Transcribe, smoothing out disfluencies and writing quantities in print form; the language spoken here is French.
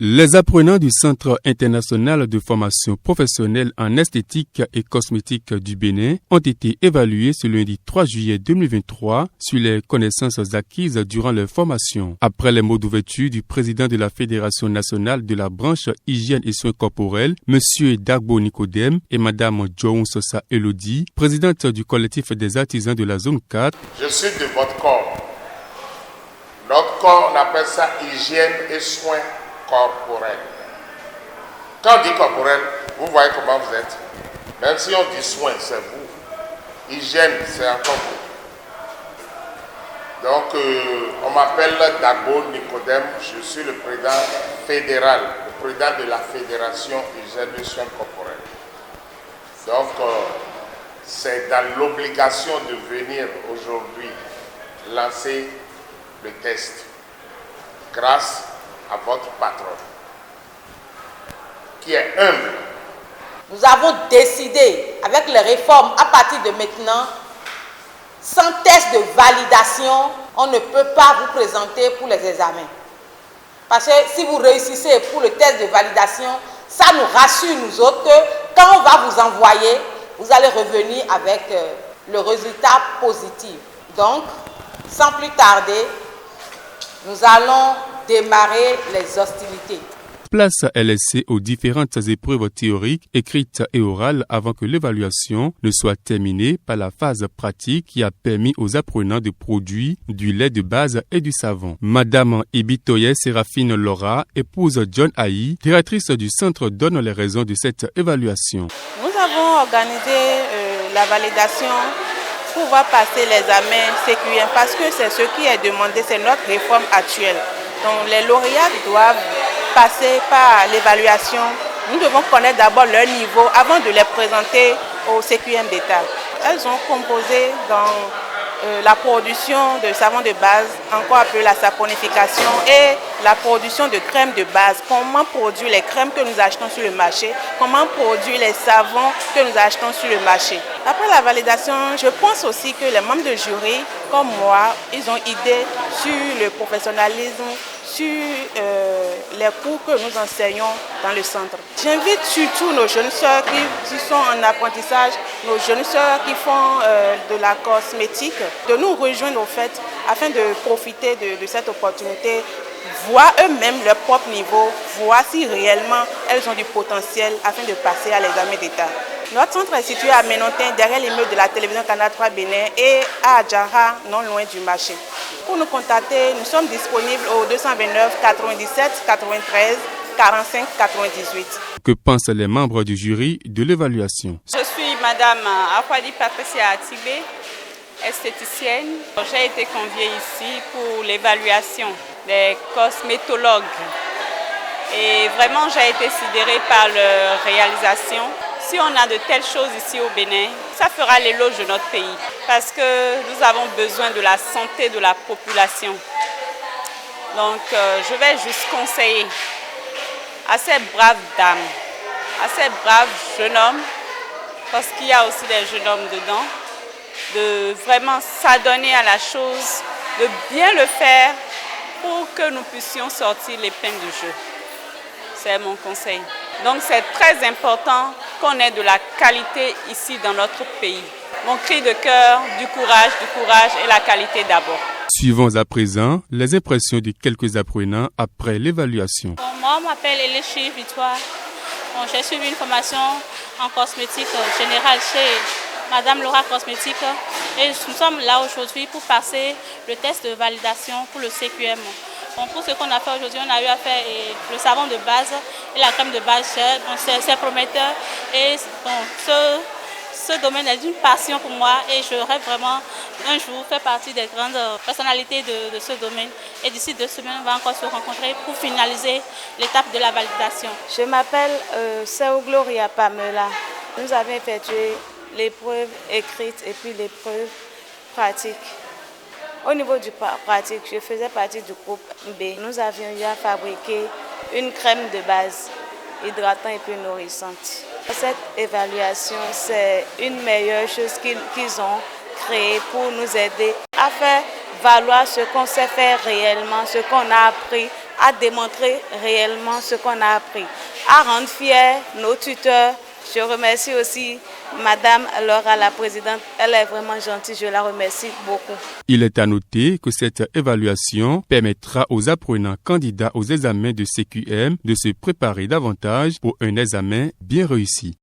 Les apprenants du Centre international de formation professionnelle en esthétique et cosmétique du Bénin ont été évalués ce lundi 3 juillet 2023 sur les connaissances acquises durant leur formation. Après les mots d'ouverture du président de la Fédération nationale de la branche hygiène et soins corporels, M. Dagbo Nicodème et Mme Joun Sosa Elodie, présidente du collectif des artisans de la zone 4. Je suis de votre corps. Notre corps, on appelle ça hygiène et soins corporel. Quand on dit corporel, vous voyez comment vous êtes. Même si on dit soins, c'est vous. Hygiène, c'est encore vous. Donc, on m'appelle Dagbo Nicodème. Je suis le président fédéral, le président de la Fédération hygiène et soins corporels. Donc, c'est dans l'obligation de venir aujourd'hui lancer le test grâce à votre patron, qui est humble. Nous avons décidé, avec les réformes, à partir de maintenant, sans test de validation, on ne peut pas vous présenter pour les examens. Parce que si vous réussissez pour le test de validation, ça nous rassure, nous autres, que quand on va vous envoyer, vous allez revenir avec le résultat positif. Donc, sans plus tarder, nous allons démarrer les hostilités. Place est laissée aux différentes épreuves théoriques, écrites et orales avant que l'évaluation ne soit terminée par la phase pratique qui a permis aux apprenants de produire du lait de base et du savon. Madame Ibitoye Séraphine Laura, épouse John Aïe, directrice du centre, donne les raisons de cette évaluation. Nous avons organisé la validation pour pouvoir passer l'examen CQM parce que c'est ce qui est demandé, c'est notre réforme actuelle. Donc les lauréats doivent passer par l'évaluation. Nous devons connaître d'abord leur niveau avant de les présenter au CQM d'État. Elles ont composé dans la production de savon de base, encore appelé la saponification, et la production de crème de base. Comment produire les crèmes que nous achetons sur le marché, comment produire les savons que nous achetons sur le marché. Après la validation, je pense aussi que les membres de jury, comme moi, ils ont idée sur le professionnalisme, sur les cours que nous enseignons dans le centre. J'invite surtout nos jeunes sœurs qui sont en apprentissage, nos jeunes sœurs qui font de la cosmétique, de nous rejoindre au fait afin de profiter de cette opportunité, voir eux-mêmes leur propre niveau, voir si réellement elles ont du potentiel afin de passer à l'examen d'État. Notre centre est situé à Ménontin, derrière l'immeuble de la télévision Canal 3 Bénin, et à Adjara, non loin du marché. Pour nous contacter, nous sommes disponibles au 229 97 93 45 98. Que pensent les membres du jury de l'évaluation? Je suis Madame Afwadi Patricia Atibé, esthéticienne. J'ai été conviée ici pour l'évaluation des cosmétologues. Et vraiment, j'ai été sidérée par leur réalisation. Si on a de telles choses ici au Bénin, ça fera l'éloge de notre pays. Parce que nous avons besoin de la santé de la population. Donc, je vais juste conseiller à ces braves dames, à ces braves jeunes hommes, parce qu'il y a aussi des jeunes hommes dedans, de vraiment s'adonner à la chose, de bien le faire pour que nous puissions sortir l'épingle du jeu. C'est mon conseil. Donc c'est très important qu'on ait de la qualité ici dans notre pays. Mon cri de cœur, du courage et la qualité d'abord. Suivons à présent les impressions de quelques apprenants après l'évaluation. Moi, je m'appelle Eléchi Victoire. J'ai suivi une formation en cosmétique générale chez Madame Laura Cosmétique. Et nous sommes là aujourd'hui pour passer le test de validation pour le CQM. Bon, pour ce qu'on a fait aujourd'hui, on a eu à faire le savon de base et la crème de base. C'est prometteur. Et bon, ce domaine est d'une passion pour moi et je rêve vraiment un jour faire partie des grandes personnalités de ce domaine. Et d'ici 2 semaines, on va encore se rencontrer pour finaliser l'étape de la validation. Je m'appelle Sœur Gloria Pamela. Nous avons effectué l'épreuve écrite et puis l'épreuve pratique. Au niveau du pratique, je faisais partie du groupe B. Nous avions eu à fabriquer une crème de base hydratante et puis nourrissante. Cette évaluation, c'est une meilleure chose qu'ils ont créée pour nous aider à faire valoir ce qu'on sait faire réellement, ce qu'on a appris à démontrer réellement ce qu'on a appris, à rendre fiers nos tuteurs. Je remercie aussi Madame Laura, la présidente. Elle est vraiment gentille, je la remercie beaucoup. Il est à noter que cette évaluation permettra aux apprenants candidats aux examens de CQM de se préparer davantage pour un examen bien réussi.